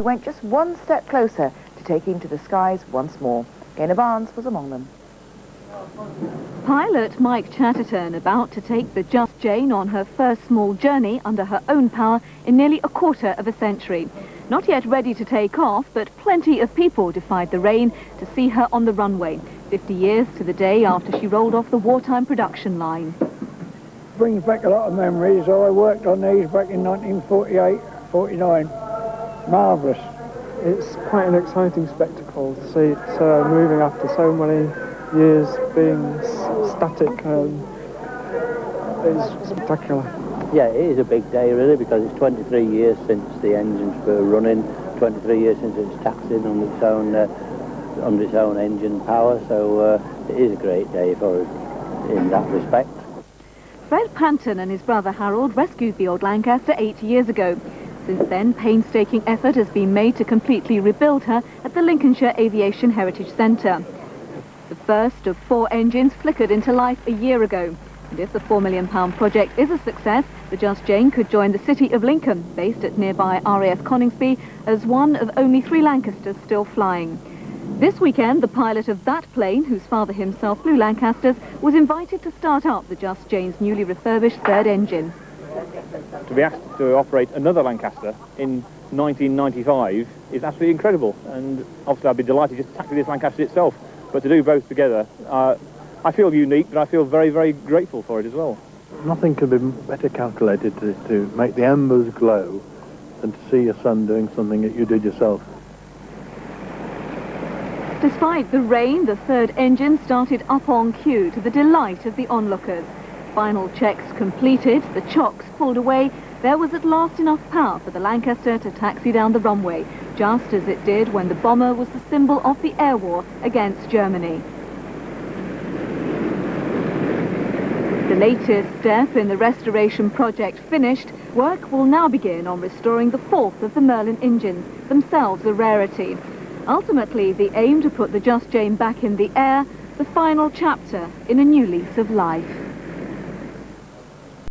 He went just one step closer to taking to the skies once more. Gaynor Barnes was among them. Pilot Mike Chatterton about to take the Just Jane on her first small journey under her own power in nearly a quarter of a century. Not yet ready to take off, but plenty of people defied the rain to see her on the runway, 50 years to the day after she rolled off the wartime production line. Brings back a lot of memories. I worked on these back in 1948, 49. Marvellous. It's quite an exciting spectacle to see it moving after so many years being static. It's spectacular. Yeah, it is a big day really, because it's 23 years since the engines were running, 23 years since it's taxied under its own engine power, so it is a great day for us in that respect. Fred Panton and his brother Harold rescued the old Lancaster 8 years ago. Since then, painstaking effort has been made to completely rebuild her at the Lincolnshire Aviation Heritage Centre. The first of 4 engines flickered into life a year ago. And if the £4 million project is a success, the Just Jane could join the city of Lincoln, based at nearby RAF Coningsby, as one of only 3 Lancasters still flying. This weekend, the pilot of that plane, whose father himself flew Lancasters, was invited to start up the Just Jane's newly refurbished third engine. To be asked to operate another Lancaster in 1995 is absolutely incredible, and obviously I'd be delighted just to taxi this Lancaster itself, but to do both together, I feel unique, but I feel very, very grateful for it as well. Nothing could be better calculated to make the embers glow than to see your son doing something that you did yourself. Despite the rain, the third engine started up on cue to the delight of the onlookers. Final checks completed, the chocks pulled away, there was at last enough power for the Lancaster to taxi down the runway, just as it did when the bomber was the symbol of the air war against Germany. The latest step in the restoration project finished, work will now begin on restoring the 4th of the Merlin engines, themselves a rarity. Ultimately, the aim to put the Just Jane back in the air, the final chapter in a new lease of life.